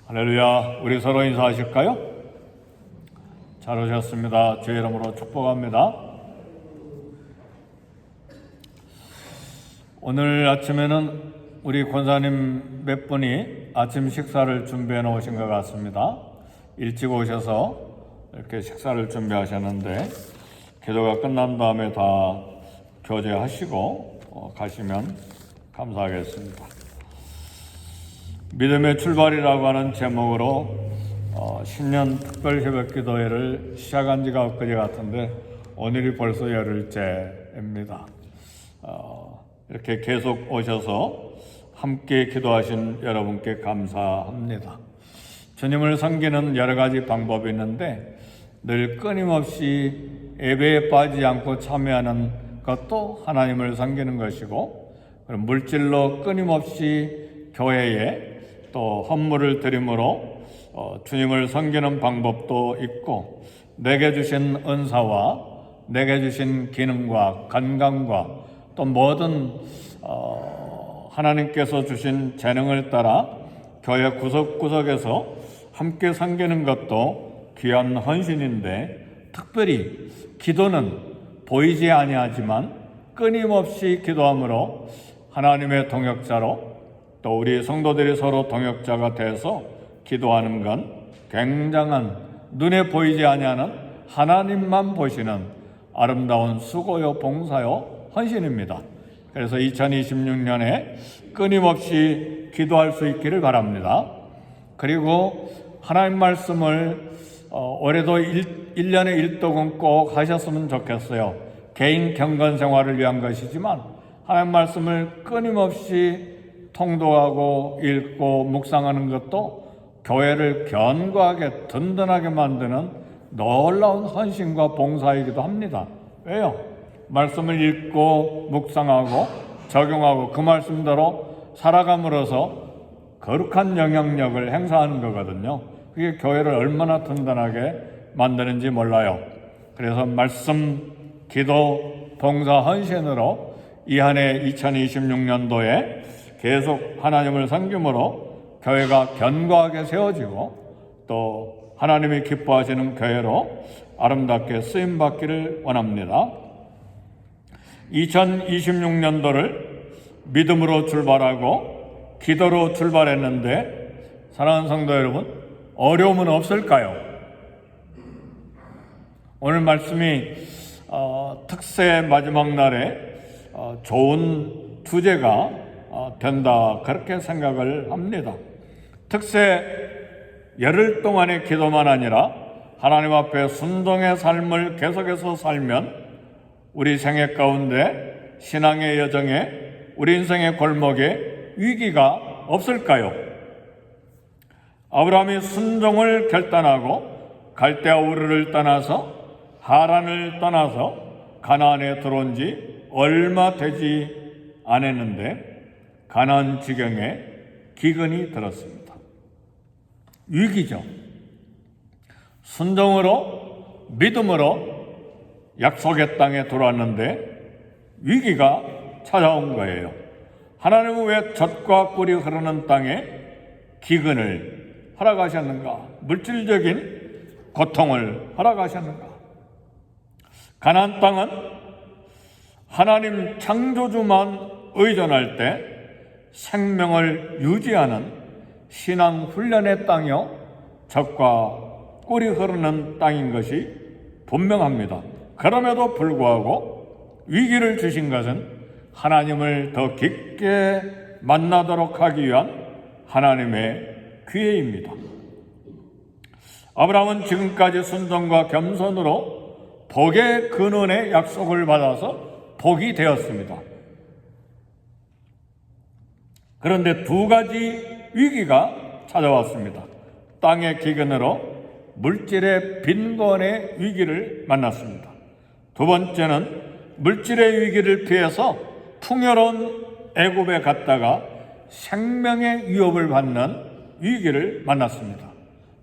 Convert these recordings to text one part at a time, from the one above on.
할렐루야. 우리 서로 인사하실까요? 잘 오셨습니다. 주의 이름으로 축복합니다. 오늘 아침에는 우리 권사님 몇 분이 아침 식사를 준비해 놓으신 것 같습니다. 일찍 오셔서 이렇게 식사를 준비하셨는데 기도가 끝난 다음에 다 교제하시고 가시면 감사하겠습니다. 믿음의 출발이라고 하는 제목으로 신년 특별 새벽 기도회를 시작한 지가 엊그제 같은데 오늘이 벌써 열흘째입니다. 이렇게 계속 오셔서 함께 기도하신 여러분께 감사합니다. 주님을 섬기는 여러 가지 방법이 있는데 늘 끊임없이 예배에 빠지지 않고 참여하는 것도 하나님을 섬기는 것이고, 물질로 끊임없이 교회에 또 헌물을 드림으로 주님을 섬기는 방법도 있고, 내게 주신 은사와 내게 주신 기능과 건강과 또 모든 하나님께서 주신 재능을 따라 교회 구석구석에서 함께 섬기는 것도 귀한 헌신인데, 특별히 기도는 보이지 아니하지만 끊임없이 기도함으로 하나님의 동역자로 또 우리 성도들이 서로 동역자가 돼서 기도하는 건 굉장한, 눈에 보이지 아니하는 하나님만 보시는 아름다운 수고요, 봉사요, 헌신입니다. 그래서 2026년에 끊임없이 기도할 수 있기를 바랍니다. 그리고 하나님 말씀을 올해도 1년에 1독은 꼭 하셨으면 좋겠어요. 개인 경건 생활을 위한 것이지만 하나님 말씀을 끊임없이 통독하고 읽고 묵상하는 것도 교회를 견고하게 든든하게 만드는 놀라운 헌신과 봉사이기도 합니다. 왜요? 말씀을 읽고 묵상하고 적용하고 그 말씀대로 살아감으로써 거룩한 영향력을 행사하는 거거든요. 그게 교회를 얼마나 든든하게 만드는지 몰라요. 그래서 말씀, 기도, 봉사, 헌신으로 이 한 해 2026년도에 계속 하나님을 섬김으로 교회가 견고하게 세워지고 또 하나님이 기뻐하시는 교회로 아름답게 쓰임받기를 원합니다. 2026년도를 믿음으로 출발하고 기도로 출발했는데, 사랑하는 성도 여러분, 어려움은 없을까요? 오늘 말씀이 특세 마지막 날에 좋은 주제가 된다, 그렇게 생각을 합니다. 특세 열흘 동안의 기도만 아니라 하나님 앞에 순종의 삶을 계속해서 살면 우리 생애 가운데, 신앙의 여정에, 우리 인생의 골목에 위기가 없을까요? 아브라함이 순종을 결단하고 갈대아 우르를 떠나서 하란을 떠나서 가나안에 들어온 지 얼마 되지 않았는데 가나안 지경에 기근이 들었습니다. 위기죠. 순종으로, 믿음으로 약속의 땅에 들어왔는데 위기가 찾아온 거예요. 하나님은 왜 젖과 꿀이 흐르는 땅에 기근을 허락하셨는가? 물질적인 고통을 허락하셨는가? 가나안 땅은 하나님 창조주만 의존할 때 생명을 유지하는 신앙 훈련의 땅이요, 젖과 꿀이 흐르는 땅인 것이 분명합니다. 그럼에도 불구하고 위기를 주신 것은 하나님을 더 깊게 만나도록 하기 위한 하나님의 기회입니다. 아브라함은 지금까지 순종과 겸손으로 복의 근원의 약속을 받아서 복이 되었습니다. 그런데 두 가지 위기가 찾아왔습니다. 땅의 기근으로 물질의 빈곤의 위기를 만났습니다. 두 번째는 물질의 위기를 피해서 풍요로운 애굽에 갔다가 생명의 위협을 받는 위기를 만났습니다.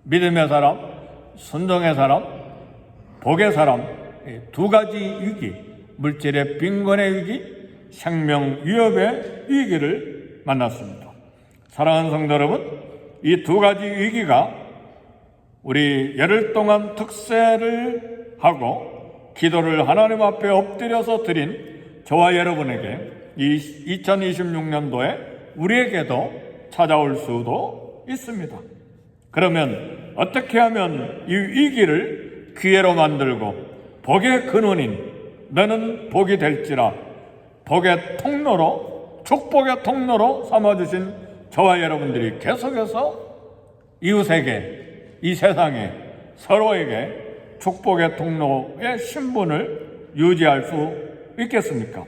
믿음의 사람, 순종의 사람, 복의 사람, 두 가지 위기, 물질의 빈곤의 위기, 생명 위협의 위기를 만났습니다. 사랑하는 성도 여러분, 이 두 가지 위기가 우리 열흘 동안 특세를 하고 기도를 하나님 앞에 엎드려서 드린 저와 여러분에게 이 2026년도에 우리에게도 찾아올 수도 있습니다. 그러면 어떻게 하면 이 위기를 기회로 만들고 복의 근원인 너는 복이 될지라 복의 통로로 축복의 통로로 삼아주신 저와 여러분들이 계속해서 이웃에게 이 세상에 서로에게 축복의 통로의 신분을 유지할 수 있겠습니까?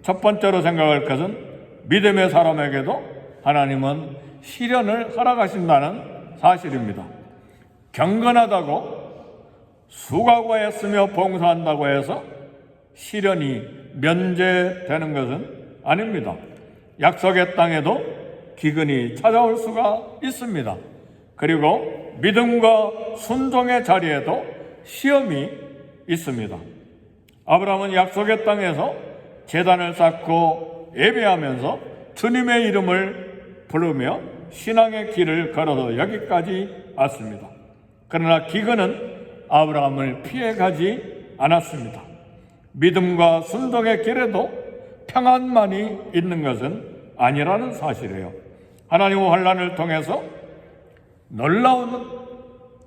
첫 번째로 생각할 것은 믿음의 사람에게도 하나님은 시련을 허락하신다는 사실입니다. 경건하다고 수고하였으며 봉사한다고 해서 시련이 면제되는 것은 아닙니다. 약속의 땅에도 기근이 찾아올 수가 있습니다. 그리고 믿음과 순종의 자리에도 시험이 있습니다. 아브라함은 약속의 땅에서 제단을 쌓고 예배하면서 주님의 이름을 부르며 신앙의 길을 걸어서 여기까지 왔습니다. 그러나 기근은 아브라함을 피해가지 않았습니다. 믿음과 순종의 길에도 평안만이 있는 것은 아니라는 사실이에요. 하나님은 환난을 통해서 놀라운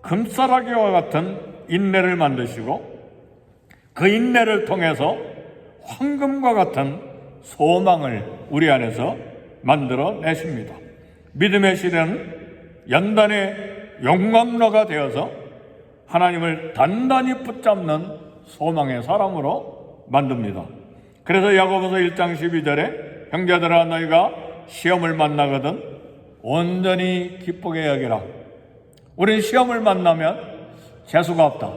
금싸라기와 같은 인내를 만드시고 그 인내를 통해서 황금과 같은 소망을 우리 안에서 만들어내십니다. 믿음의 시련은 연단의 용광로가 되어서 하나님을 단단히 붙잡는 소망의 사람으로 만듭니다. 그래서 야고보서 1장 12절에 형제들아 너희가 시험을 만나거든 온전히 기쁘게 여기라. 우리는 시험을 만나면 재수가 없다.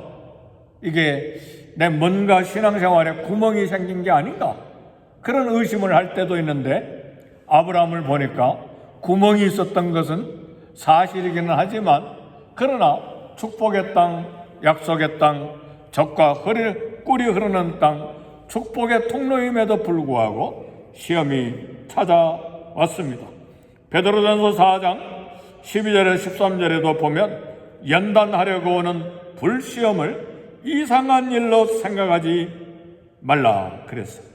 이게 내 뭔가 신앙생활에 구멍이 생긴 게 아닌가? 그런 의심을 할 때도 있는데 아브라함을 보니까 구멍이 있었던 것은 사실이기는 하지만 그러나 축복의 땅, 약속의 땅, 젖과 꿀이 흐르는 땅, 축복의 통로임에도 불구하고 시험이 찾아왔습니다. 베드로전서 4장 12절에 13절에도 보면 연단하려고 오는 불시험을 이상한 일로 생각하지 말라 그랬어요.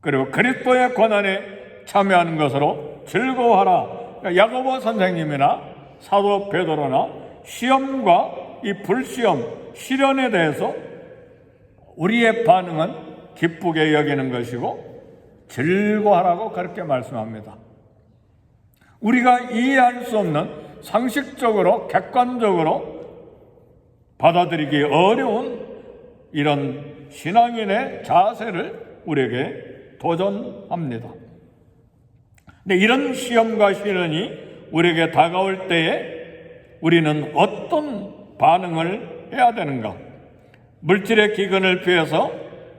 그리고 그리스도의 고난에 참여하는 것으로 즐거워하라. 그러니까 야고보 선생님이나 사도 베드로나 시험과 이 불시험, 시련에 대해서 우리의 반응은 기쁘게 여기는 것이고 즐거워하라고 그렇게 말씀합니다. 우리가 이해할 수 없는 상식적으로 객관적으로 받아들이기 어려운 이런 신앙인의 자세를 우리에게 도전합니다. 근데 이런 시험과 시련이 우리에게 다가올 때에 우리는 어떤 반응을 해야 되는가? 물질의 기근을 피해서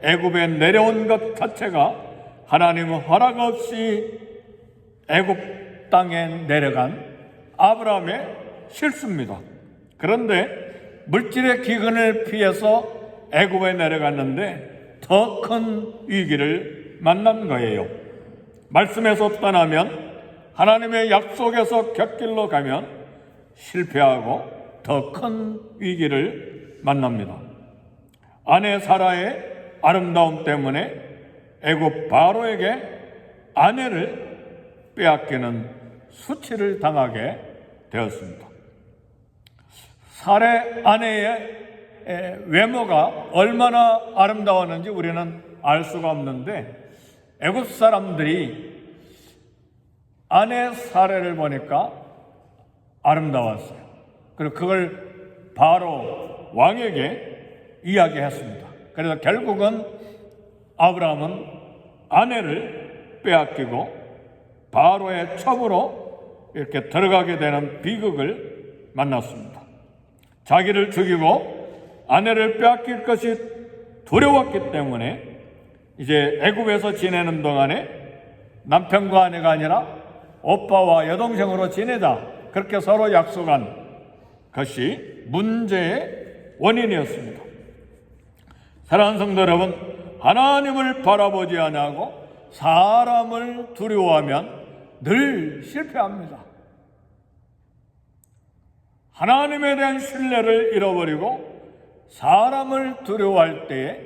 애굽에 내려온 것 자체가 하나님의 허락 없이 애굽 땅에 내려간 아브라함의 실수입니다. 그런데 물질의 기근을 피해서 애굽에 내려갔는데 더 큰 위기를 만난 거예요. 말씀에서 떠나면 하나님의 약속에서 곁길로 가면 실패하고 더 큰 위기를 만납니다. 아내 사라의 아름다움 때문에 애굽 바로에게 아내를 빼앗기는 수치를 당하게 되었습니다. 사라의 아내의 외모가 얼마나 아름다웠는지 우리는 알 수가 없는데 애굽 사람들이 아내 사라를 보니까 아름다웠어요. 그리고 그걸 바로 왕에게 이야기했습니다. 그래서 결국은 아브라함은 아내를 빼앗기고 바로의 첩으로 이렇게 들어가게 되는 비극을 만났습니다. 자기를 죽이고 아내를 빼앗길 것이 두려웠기 때문에 이제 애굽에서 지내는 동안에 남편과 아내가 아니라 오빠와 여동생으로 지내자 그렇게 서로 약속한 것이 문제의 원인이었습니다. 사랑하는 성도 여러분, 하나님을 바라보지 않고 사람을 두려워하면 늘 실패합니다. 하나님에 대한 신뢰를 잃어버리고 사람을 두려워할 때에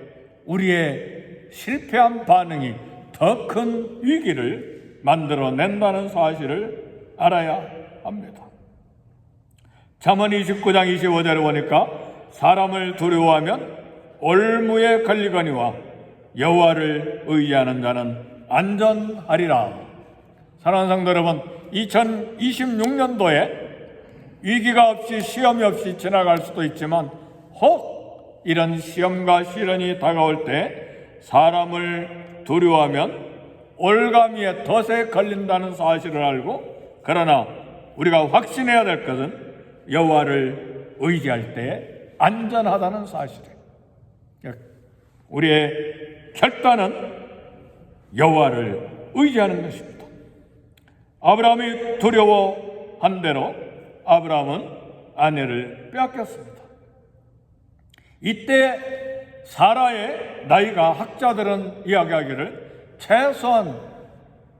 우리의 실패한 반응이 더 큰 위기를 만들어낸다는 사실을 알아야 합니다. 잠언 29장 25절을 보니까 사람을 두려워하면 올무에 걸리거니와 여호와를 의지하는 자는 안전하리라. 사랑하는 성도 여러분, 2026년도에 위기가 없이 시험이 없이 지나갈 수도 있지만 혹 이런 시험과 시련이 다가올 때 사람을 두려워하면 올가미의 덫에 걸린다는 사실을 알고, 그러나 우리가 확신해야 될 것은 여호와를 의지할 때 안전하다는 사실이에요. 우리의 결단은 여호와를 의지하는 것입니다. 아브라함이 두려워한 대로 아브라함은 아내를 빼앗겼습니다. 이때 사라의 나이가, 학자들은 이야기하기를 최소한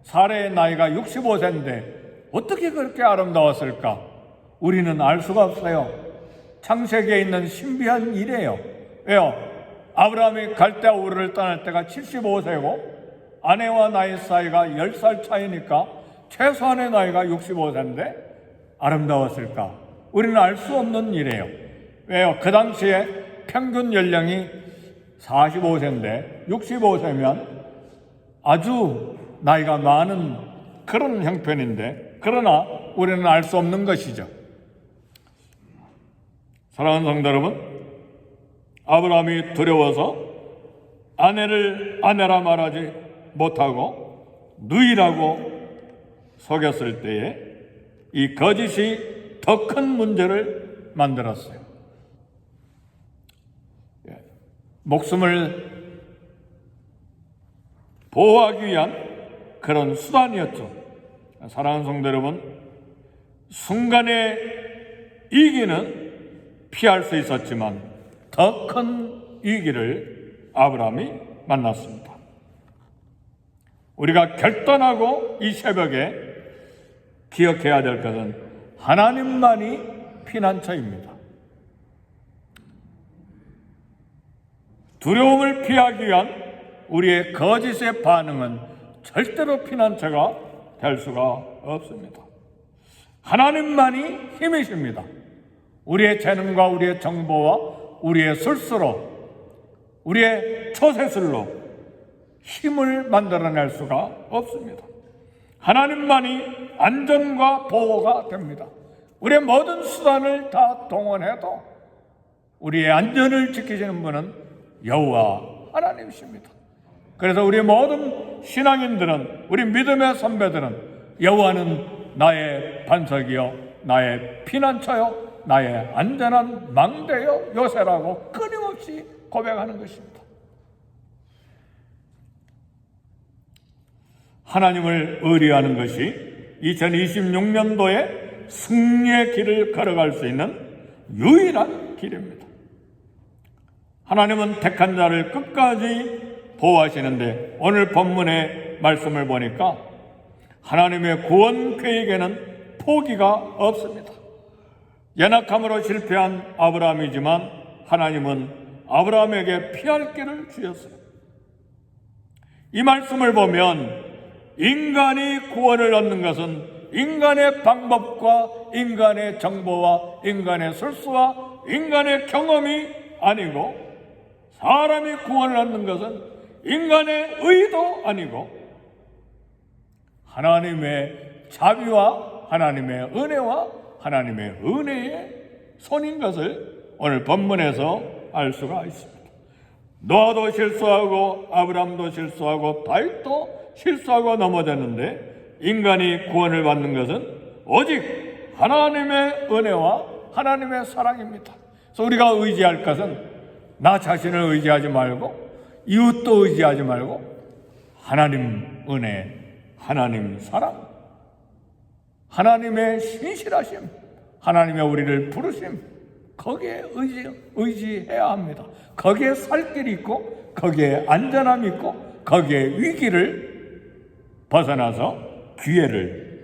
사라의 나이가 65세인데 어떻게 그렇게 아름다웠을까? 우리는 알 수가 없어요. 창세기에 있는 신비한 일이에요. 왜요? 아브라함이 갈대아 우르를 떠날 때가 75세고 아내와 나이 사이가 10살 차이니까 최소한의 나이가 65세인데 아름다웠을까? 우리는 알 수 없는 일이에요. 왜요? 그 당시에 평균 연령이 45세인데 65세면 아주 나이가 많은 그런 형편인데, 그러나 우리는 알 수 없는 것이죠. 사랑하는 성도 여러분, 아브라함이 두려워서 아내를 아내라 말하지 못하고 누이라고 속였을 때에 이 거짓이 더 큰 문제를 만들었어요. 목숨을 보호하기 위한 그런 수단이었죠. 사랑하는 성도 여러분, 순간의 위기는 피할 수 있었지만 더 큰 위기를 아브라함이 만났습니다. 우리가 결단하고 이 새벽에 기억해야 될 것은 하나님만이 피난처입니다. 두려움을 피하기 위한 우리의 거짓의 반응은 절대로 피난처가 될 수가 없습니다. 하나님만이 힘이십니다. 우리의 재능과 우리의 정보와 우리의 술수로, 우리의 초세술로 힘을 만들어낼 수가 없습니다. 하나님만이 안전과 보호가 됩니다. 우리의 모든 수단을 다 동원해도 우리의 안전을 지키시는 분은 여호와 하나님이십니다. 그래서 우리 모든 신앙인들은, 우리 믿음의 선배들은 여호와는 나의 반석이요, 나의 피난처요, 나의 안전한 망대요 요새라고 끊임없이 고백하는 것입니다. 하나님을 의뢰하는 것이 2026년도에 승리의 길을 걸어갈 수 있는 유일한 길입니다. 하나님은 택한 자를 끝까지 보호하시는데, 오늘 본문의 말씀을 보니까 하나님의 구원 계획에는 포기가 없습니다. 연약함으로 실패한 아브라함이지만 하나님은 아브라함에게 피할 길을 주셨어요. 이 말씀을 보면 인간이 구원을 얻는 것은 인간의 방법과 인간의 정보와 인간의 술수와 인간의 경험이 아니고, 사람이 구원을 얻는 것은 인간의 의도 아니고 하나님의 자비와 하나님의 은혜와 하나님의 은혜의 손인 것을 오늘 본문에서 알 수가 있습니다. 노아도 실수하고 아브라함도 실수하고 다윗도 실수하고 넘어졌는데, 인간이 구원을 받는 것은 오직 하나님의 은혜와 하나님의 사랑입니다. 그래서 우리가 의지할 것은 나 자신을 의지하지 말고 이웃도 의지하지 말고 하나님 은혜, 하나님 사랑, 하나님의 신실하심, 하나님의 우리를 부르심, 거기에 의지해야 합니다. 거기에 살 길이 있고 거기에 안전함이 있고 거기에 위기를 벗어나서 기회를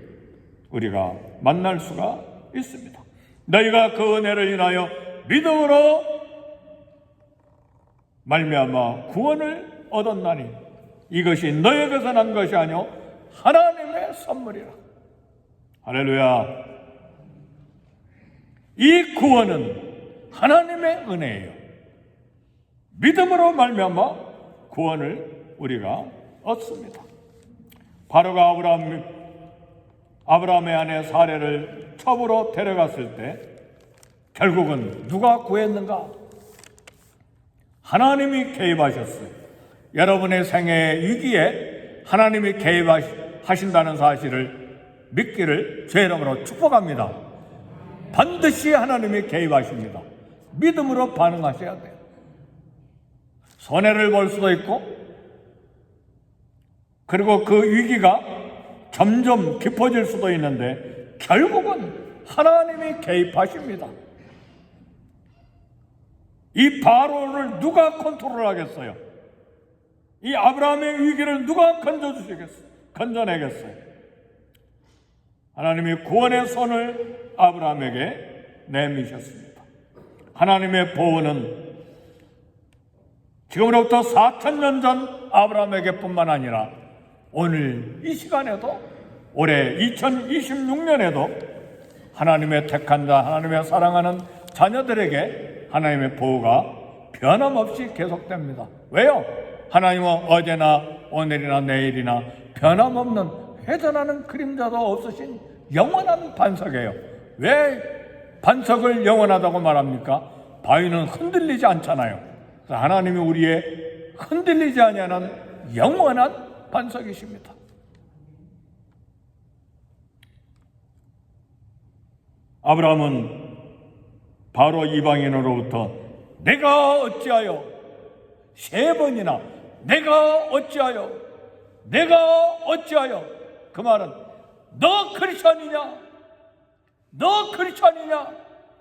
우리가 만날 수가 있습니다. 너희가 그 은혜를 인하여 믿음으로 말미암아 구원을 얻었나니 이것이 너희에게서 난 것이 아니요 하나님의 선물이라. 할렐루야. 이 구원은 하나님의 은혜예요. 믿음으로 말미암아 구원을 우리가 얻습니다. 바로가 아브라함의 아내 사레를 첩으로 데려갔을 때 결국은 누가 구했는가? 하나님이 개입하셨어요. 여러분의 생애의 위기에 하나님이 개입하신다는 사실을 믿기를 주의 이름으로 축복합니다. 반드시 하나님이 개입하십니다. 믿음으로 반응하셔야 돼요. 손해를 볼 수도 있고, 그리고 그 위기가 점점 깊어질 수도 있는데 결국은 하나님이 개입하십니다. 이 바로를 누가 컨트롤하겠어요? 이 아브라함의 위기를 누가 건져내겠어요? 하나님이 구원의 손을 아브라함에게 내미셨습니다. 하나님의 보호는 지금으로부터 4,000년 전 아브라함에게 뿐만 아니라 오늘 이 시간에도 올해 2026년에도 하나님의 택한 자, 하나님의 사랑하는 자녀들에게 하나님의 보호가 변함없이 계속됩니다. 왜요? 하나님은 어제나 오늘이나 내일이나 변함없는 회전하는 그림자도 없으신 영원한 반석이에요. 왜 반석을 영원하다고 말합니까? 바위는 흔들리지 않잖아요. 그래서 하나님이 우리의 흔들리지 아니하는 영원한 반석이십니다. 아브라함은 바로 이방인으로부터 내가 어찌하여 3번이나 내가 어찌하여 그 말은 너 크리스천이냐,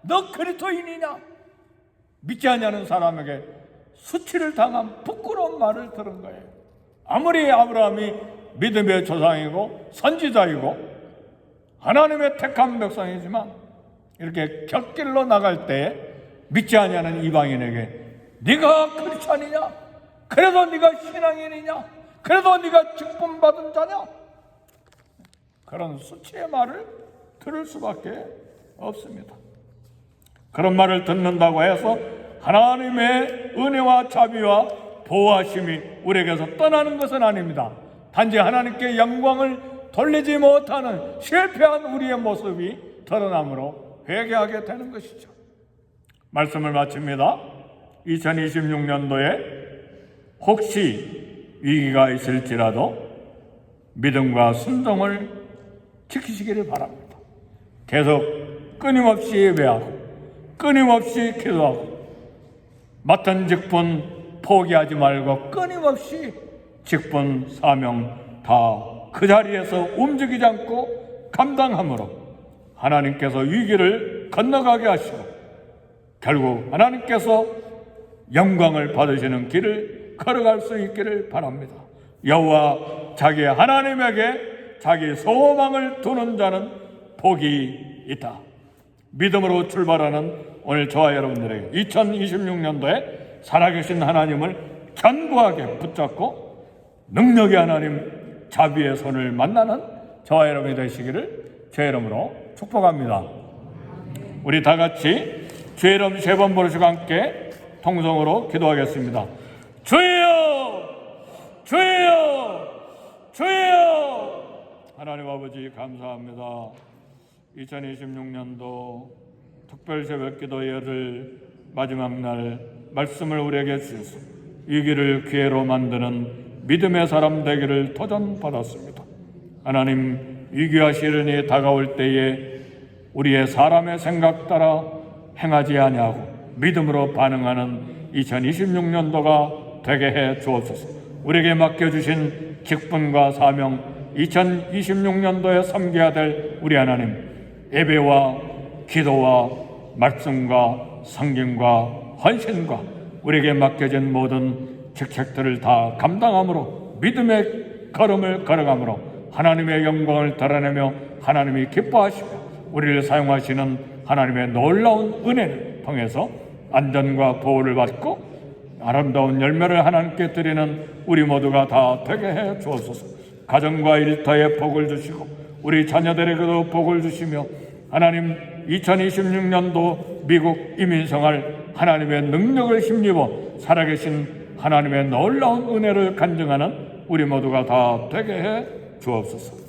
너 그리스도인이냐 믿지 않냐는 사람에게 수치를 당한 부끄러운 말을 들은 거예요. 아무리 아브라함이 믿음의 조상이고 선지자이고 하나님의 택한 백성이지만 이렇게 곁길로 나갈 때 믿지 않냐는 이방인에게 네가 크리스천이냐? 그래도 네가 신앙인이냐? 그래도 네가 직분 받은 자냐? 그런 수치의 말을 들을 수밖에 없습니다. 그런 말을 듣는다고 해서 하나님의 은혜와 자비와 보호하심이 우리에게서 떠나는 것은 아닙니다. 단지 하나님께 영광을 돌리지 못하는 실패한 우리의 모습이 드러나므로 회개하게 되는 것이죠. 말씀을 마칩니다. 2026년도에 혹시 위기가 있을지라도 믿음과 순종을 지키시기를 바랍니다. 계속 끊임없이 예배하고 끊임없이 기도하고 맡은 직분 포기하지 말고 끊임없이 직분 사명 다 그 자리에서 움직이지 않고 감당함으로 하나님께서 위기를 건너가게 하시고 결국 하나님께서 영광을 받으시는 길을 걸어갈 수 있기를 바랍니다. 여호와 자기 하나님에게 자기 소망을 두는 자는 복이 있다. 믿음으로 출발하는 오늘 저와 여러분들에게 2026년도에 살아계신 하나님을 견고하게 붙잡고 능력의 하나님 자비의 손을 만나는 저와 여러분이 되시기를 주의 이름으로 축복합니다. 우리 다 같이 주의 이름 3번 부르시고 함께 통성으로 기도하겠습니다. 주여! 주여! 주여! 하나님 아버지 감사합니다. 2026년도 특별 새벽 기도 열흘 마지막 날 말씀을 우리에게 주셔서 위기를 기회로 만드는 믿음의 사람 되기를 도전받았습니다. 하나님, 위기와 시련이 다가올 때에 우리의 사람의 생각 따라 행하지 아니하고 믿음으로 반응하는 2026년도가 되게 해 주옵소서. 우리에게 맡겨주신 직분과 사명 2026년도에 섬겨야 될 우리 하나님, 예배와 기도와 말씀과 성김과 헌신과 우리에게 맡겨진 모든 직책들을 다 감당함으로 믿음의 걸음을 걸어가므로 하나님의 영광을 드러내며 하나님이 기뻐하시며 우리를 사용하시는 하나님의 놀라운 은혜를 통해서 안전과 보호를 받고 아름다운 열매를 하나님께 드리는 우리 모두가 다 되게 해 주옵소서. 가정과 일터에 복을 주시고 우리 자녀들에게도 복을 주시며 하나님 2026년도 미국 이민생활 하나님의 능력을 힘입어 살아계신 하나님의 놀라운 은혜를 간증하는 우리 모두가 다 되게 해 주옵소서.